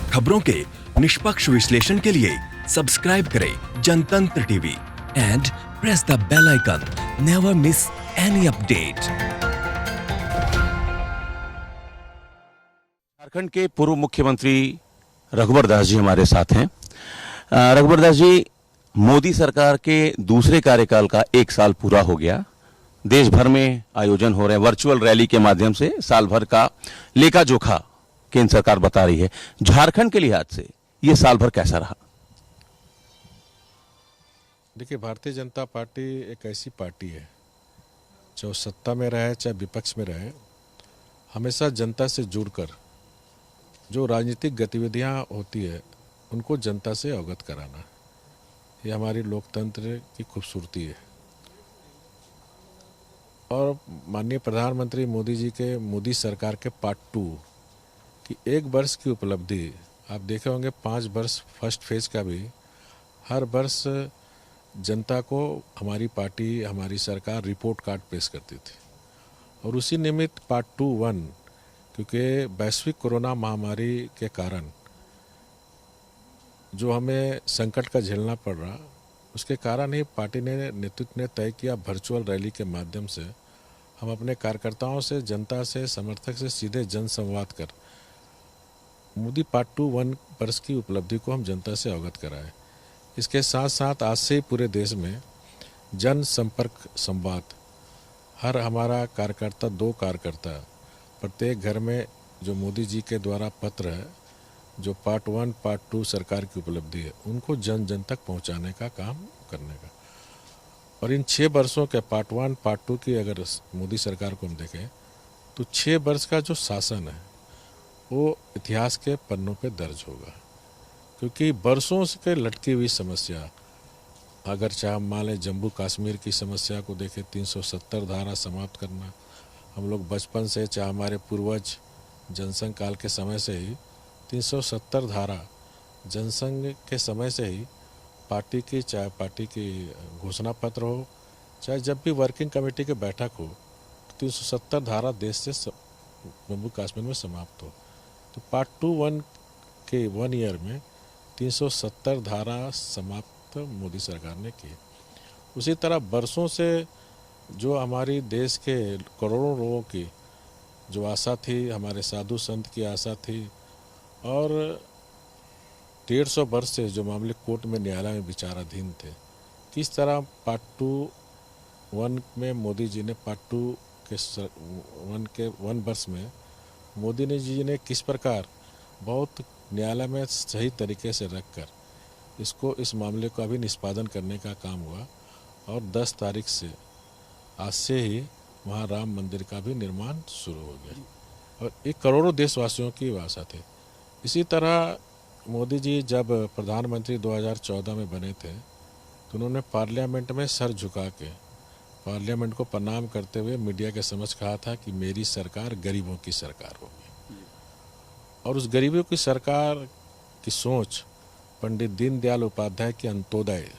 खबरों के निष्पक्ष विश्लेषण के लिए सब्सक्राइब करें Jantantra TV and press the bell icon. Never miss any update. Jharkhand के पूर्व मुख्यमंत्री रघुवर दास जी हमारे साथ हैं। रघुवर दास जी, मोदी सरकार के दूसरे कार्यकाल का 1 साल पूरा हो गया। देश भर में आयोजन हो रहे हैं वर्चुअल रैली के माध्यम से। साल भर का लेखा जोखा केंद्र सरकार बता रही है। झारखंड के लिहाज से ये साल भर कैसा रहा? देखिए, भारतीय जनता पार्टी एक ऐसी पार्टी है, चाहे सत्ता में रहे चाहे विपक्ष में रहे, हमेशा जनता से जुड़कर जो राजनीतिक गतिविधियां होती है उनको जनता से अवगत कराना, ये हमारी लोकतंत्र की खूबसूरती है। और माननीय प्रधानमंत्री मोदी जी के मोदी सरकार के पार्ट 2 की 1 वर्ष की उपलब्धि आप देखे होंगे। 5 वर्ष फर्स्ट फेज का भी हर वर्ष जनता को हमारी पार्टी, हमारी सरकार रिपोर्ट कार्ड पेश करती थी। और उसी निमित्त पार्ट 2-1, क्योंकि वैश्विक कोरोना महामारी के कारण जो हमें संकट का झेलना पड़ रहा, उसके कारण ही पार्टी ने नेतृत्व ने तय किया वर्चुअल रैली के माध्यम से हम अपने कार्यकर्ताओं से, जनता से, समर्थक से सीधे जन संवाद कर मोदी पार्ट 2-1 वर्ष की उपलब्धि को हम जनता से अवगत कराएं। इसके साथ साथ आज से पूरे देश में जन संपर्क संवाद, हर हमारा कार्यकर्ता, 2 कार्यकर्ता प्रत्येक घर में जो मोदी जी के द्वारा पत्र है, जो पार्ट 1 पार्ट 2 सरकार की उपलब्धि है, उनको जन जन तक पहुंचाने का काम करने का। और इन 6 वर्षों के पार्ट 1 पार्ट 2 की अगर मोदी सरकार को हम देखें तो 6 वर्ष का जो शासन है वो इतिहास के पन्नों पे दर्ज होगा। क्योंकि वर्षों से लटकी हुई समस्या, अगर चाहे हम मान लें जम्मू कश्मीर की समस्या को देखें, 370 धारा समाप्त करना, हम लोग बचपन से, चाहे हमारे पूर्वज जनसंघ काल के समय से ही 370 धारा जनसंघ के समय से ही पार्टी की, चाहे पार्टी की घोषणा पत्र हो, चाहे जब भी वर्किंग कमेटी की बैठक हो, 370 धारा देश से जम्मू कश्मीर में समाप्त हो। तो पार्ट 2-1 के 1 ईयर में 370 धारा समाप्त मोदी सरकार ने की। उसी तरह वर्षों से जो हमारी देश के करोड़ों लोगों की जो आशा थी, हमारे साधु संत की आशा थी, और 150 वर्ष से जो मामले कोर्ट में, न्यायालय में विचाराधीन थे, किस तरह पार्ट 2-1 में मोदी जी ने पार्ट 2 के 1 वर्ष में मोदी जी ने किस प्रकार बहुत न्यायालय में सही तरीके से रखकर इस मामले को अभी निष्पादन करने का काम हुआ। और 10 तारीख से, आज से ही वहाँ राम मंदिर का भी निर्माण शुरू हो गया। और एक करोड़ों देशवासियों की आशा थी। इसी तरह मोदी जी जब प्रधानमंत्री 2014 में बने थे तो उन्होंने पार्लियामेंट में सर झुका के पार्लियामेंट को प्रणाम करते हुए मीडिया के समक्ष कहा था कि मेरी सरकार गरीबों की सरकार होगी। और उस गरीबों की सरकार की सोच पंडित दीनदयाल उपाध्याय के अंत्योदय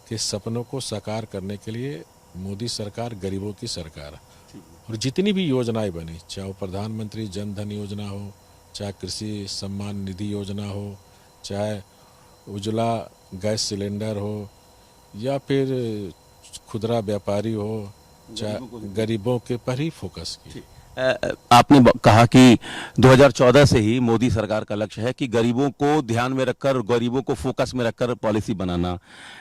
के सपनों को साकार करने के लिए मोदी सरकार गरीबों की सरकार है। और जितनी भी योजनाएं बनी, चाहे वो प्रधानमंत्री जन धन योजना हो, चाहे कृषि सम्मान निधि योजना हो, चाहे उज्ज्वला गैस सिलेंडर हो, या फिर खुदरा व्यापारी हो, चाहे गरीबों के पर ही फोकस की। आपने कहा कि 2014 से ही मोदी सरकार का लक्ष्य है कि गरीबों को ध्यान में रखकर, गरीबों को फोकस में रखकर पॉलिसी बनाना।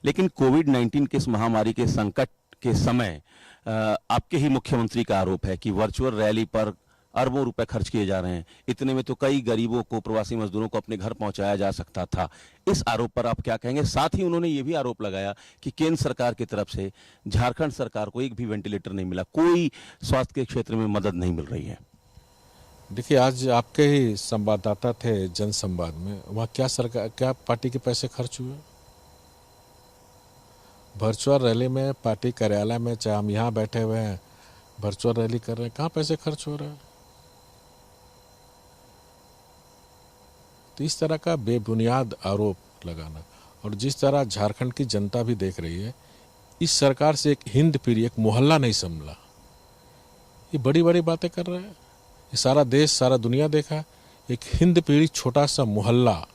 लेकिन कोविड-19 के इस महामारी के संकट के समय आपके ही मुख्यमंत्री का आरोप है कि वर्चुअल रैली पर अरबों रुपए खर्च किए जा रहे हैं। इतने में तो कई गरीबों को, प्रवासी मजदूरों को अपने घर पहुंचाया जा सकता था। इस आरोप पर आप क्या कहेंगे? साथ ही उन्होंने ये भी आरोप लगाया कि केंद्र सरकार की तरफ से झारखंड सरकार को एक भी वेंटिलेटर नहीं मिला, कोई स्वास्थ्य के क्षेत्र में मदद नहीं मिल रही है। देखिए, आज आपके ही संवाददाता थे जन संवाद में, वहाँ क्या पार्टी के पैसे खर्च हुए? वर्चुअल रैली में, पार्टी कार्यालय में, चाहे हम यहाँ बैठे हुए हैं वर्चुअल रैली कर रहे हैं, कहाँ पैसे खर्च हो रहे हैं? तो इस तरह का बेबुनियाद आरोप लगाना, और जिस तरह झारखंड की जनता भी देख रही है, इस सरकार से एक हिंद पीढ़ी, एक मोहल्ला नहीं संभला। ये बड़ी बड़ी बातें कर रहे हैं। ये सारा देश, सारा दुनिया देखा एक हिंद पीढ़ी छोटा सा मोहल्ला,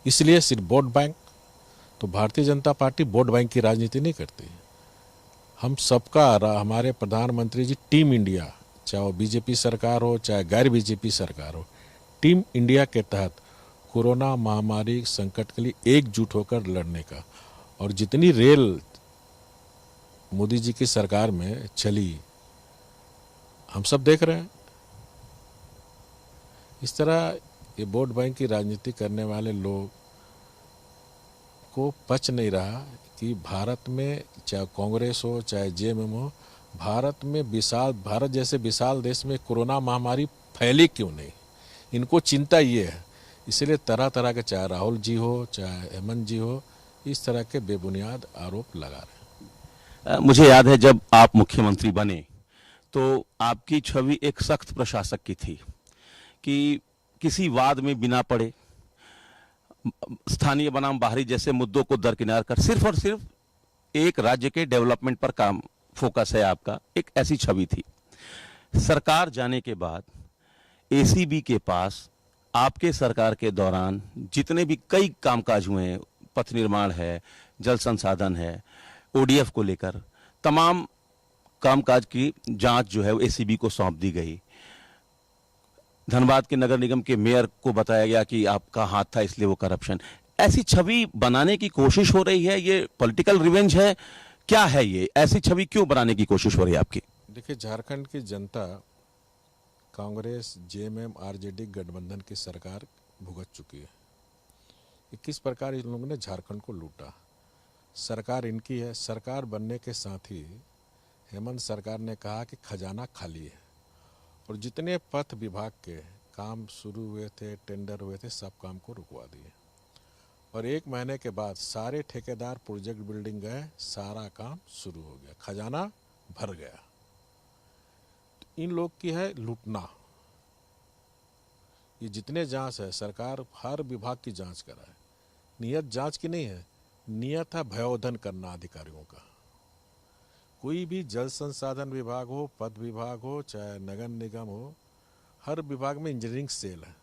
इसलिए सिर्फ वोट बैंक। तो Bharatiya Janata party vote bank की राजनीति नहीं करती। हम सबका, हमारे प्रधानमंत्री जी टीम इंडिया, चाहे वो बीजेपी सरकार हो चाहे गैर बीजेपी सरकार हो, टीम इंडिया के तहत कोरोना महामारी संकट के लिए एकजुट होकर लड़ने का। और जितनी रेल मोदी जी की सरकार में चली हम सब देख रहे हैं। इस तरह ये वोट बैंक की राजनीति करने वाले लोग को पच नहीं रहा कि भारत में चाहे कांग्रेस हो चाहे जेएमएम हो, भारत जैसे विशाल देश में कोरोना महामारी फैली क्यों नहीं, इनको चिंता ये है। इसलिए तरह तरह के, चाहे राहुल जी हो चाहे हेमंत जी हो, इस तरह के बेबुनियाद आरोप लगा रहे हैं। मुझे याद है जब आप मुख्यमंत्री बने तो आपकी छवि एक सख्त प्रशासक की थी कि किसी वाद में बिना पड़े, स्थानीय बनाम बाहरी जैसे मुद्दों को दरकिनार कर सिर्फ और सिर्फ एक राज्य के डेवलपमेंट पर काम फोकस है आपका, एक ऐसी छवि थी। सरकार जाने के बाद एसीबी के पास आपके सरकार के दौरान जितने भी कई कामकाज हुए हैं, पथ निर्माण है, जल संसाधन है, ओडीएफ को लेकर तमाम कामकाज की जांच जो है वो एसीबी को सौंप दी गई। धनबाद के नगर निगम के मेयर को बताया गया कि आपका हाथ था इसलिए वो करप्शन। ऐसी छवि बनाने की कोशिश हो रही है, ये पॉलिटिकल रिवेंज है, क्या है ये? ऐसी छवि क्यों बनाने की कोशिश हो रही है आपकी? देखिए, झारखंड की जनता कांग्रेस जेएमएम आरजेडी गठबंधन की सरकार भुगत चुकी है कि किस प्रकार इन लोगों ने झारखंड को लूटा। सरकार इनकी है। सरकार बनने के साथ ही हेमंत सरकार ने कहा कि खजाना खाली है और जितने पथ विभाग के काम शुरू हुए थे, टेंडर हुए थे, सब काम को रुकवा दिए। और 1 महीने के बाद सारे ठेकेदार प्रोजेक्ट बिल्डिंग गए, सारा काम शुरू हो गया, खजाना भर गया। इन लोग की है लूटना। ये जितने जांच है, सरकार हर विभाग की जांच कराए, नियत जांच की नहीं है, नियत है भयोधन करना अधिकारियों का। कोई भी जल संसाधन विभाग हो, पद विभाग हो, चाहे नगर निगम हो, हर विभाग में इंजीनियरिंग सेल है।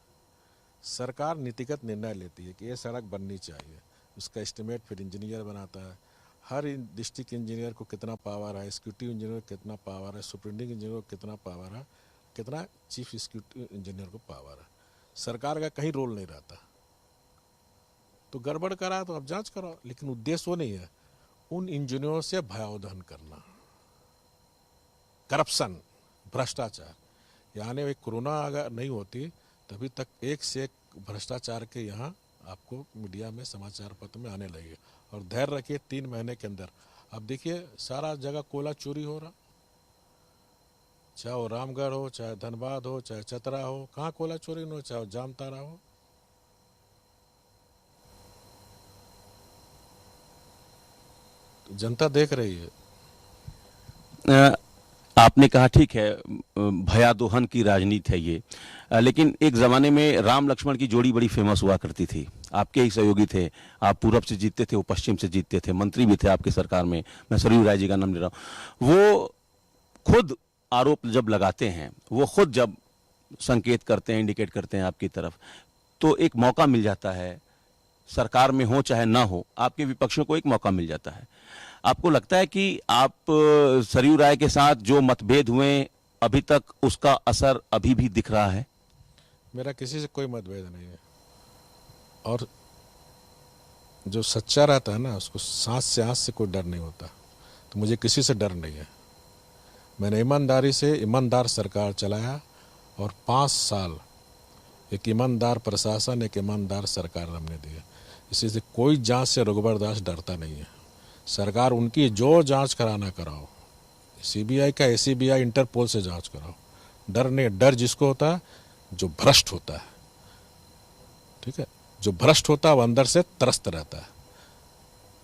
सरकार नीतिगत निर्णय लेती है कि ये सड़क बननी चाहिए, उसका एस्टिमेट फिर इंजीनियर बनाता है। हर डिस्ट्रिक्ट इंजीनियर को कितना पावर है, एग्जीक्यूटिव इंजीनियर को कितना पावर है, सुपरिटेंडिंग इंजीनियर को कितना पावर है, कितना चीफ एग्जीक्यूटिव इंजीनियर को पावर है। सरकार का कहीं रोल नहीं रहता। तो गड़बड़ करा तो अब जांच कराओ, लेकिन उद्देश्य वो नहीं है उन इंजीनियरों से भयोधन करना, करप्शन, भ्रष्टाचार। यानी वे कोरोना अगर नहीं होती तभी तक एक से एक भ्रष्टाचार के यहाँ आपको मीडिया में, समाचार पत्र में आने लगे। और धैर्य रखिए, 3 महीने के अंदर अब देखिए सारा जगह कोयला चोरी हो रहा, चाहे वो रामगढ़ हो, चाहे धनबाद हो, चाहे चतरा हो, कहाँ कोयला चोरी न हो, चाहे जामतारा हो। जनता देख रही है। आपने कहा ठीक है, भयादोहन की राजनीति है ये, लेकिन एक ज़माने में राम लक्ष्मण की जोड़ी बड़ी फेमस हुआ करती थी। आपके ही सहयोगी थे, आप पूरब से जीतते थे, वो पश्चिम से जीतते थे, मंत्री भी थे आपकी सरकार में। मैं सरयू राय जी का नाम ले रहा हूँ। वो खुद आरोप जब लगाते हैं, वो खुद जब संकेत करते हैं, इंडिकेट करते हैं आपकी तरफ, तो एक मौका मिल जाता है, सरकार में हो चाहे ना हो, आपके विपक्षियों को एक मौका मिल जाता है। आपको लगता है कि आप सरयू राय के साथ जो मतभेद हुए अभी तक उसका असर अभी भी दिख रहा है? मेरा किसी से कोई मतभेद नहीं है, और जो सच्चा रहता है ना, उसको सांस से आंस से कोई डर नहीं होता। तो मुझे किसी से डर नहीं है। मैंने ईमानदारी से ईमानदार सरकार चलाया और 5 साल एक ईमानदार प्रशासन, एक ईमानदार सरकार हमने दी है। इसी से कोई जांच से रघुवर दास डरता नहीं है। सरकार उनकी जो जांच कराना कराओ, सीबीआई का एसीबीआई इंटरपोल से जांच कराओ, डर नहीं। डर जिसको होता है जो भ्रष्ट होता है, ठीक है, जो भ्रष्ट होता है वो अंदर से त्रस्त रहता है।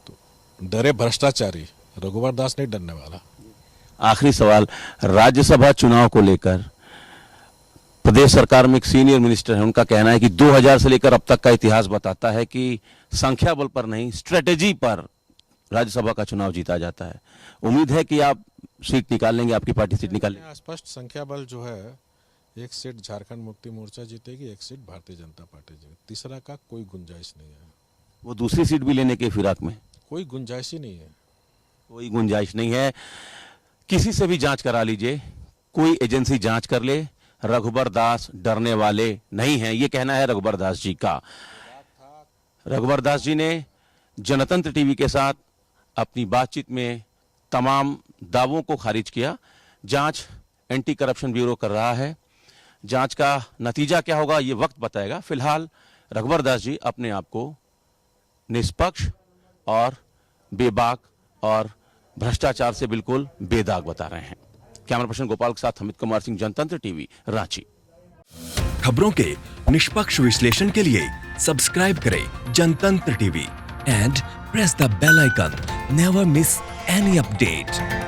तो डरे भ्रष्टाचारी, रघुवर दास नहीं डरने वाला। आखिरी सवाल, राज्यसभा चुनाव को लेकर प्रदेश सरकार में एक सीनियर मिनिस्टर है, उनका कहना है कि 2000 से लेकर अब तक का इतिहास बताता है कि संख्या बल पर नहीं, स्ट्रेटेजी पर राज्यसभा का चुनाव जीता जाता है। उम्मीद है कि आप सीट निकाल लेंगे, आपकी पार्टी सीट निकाल लेंगे? स्पष्ट संख्या बल जो है एक सीट झारखंड मुक्ति मोर्चा जीतेगी, एक सीट भारतीय जनता पार्टी जीतेगी, तीसरा का कोई गुंजाइश नहीं है। वो दूसरी सीट भी लेने के फिराक में? कोई गुंजाइश ही नहीं है। कोई गुंजाइश नहीं है। किसी से भी जांच करा लीजिए, कोई एजेंसी जांच कर ले, रघुबर दास डरने वाले नहीं हैं, ये कहना है रघुबर दास जी का। रघुबर दास जी ने जनतंत्र टीवी के साथ अपनी बातचीत में तमाम दावों को खारिज किया। जांच एंटी करप्शन ब्यूरो कर रहा है, जांच का नतीजा क्या होगा ये वक्त बताएगा। फिलहाल रघुबर दास जी अपने आप को निष्पक्ष और बेबाक और भ्रष्टाचार से बिल्कुल बेदाग बता रहे हैं। कैमरा पर्सन गोपाल के साथ अमित कुमार सिंह, जनतंत्र टीवी, रांची। खबरों के निष्पक्ष विश्लेषण के लिए सब्सक्राइब करें Jantantra TV and press the bell icon. Never miss any update.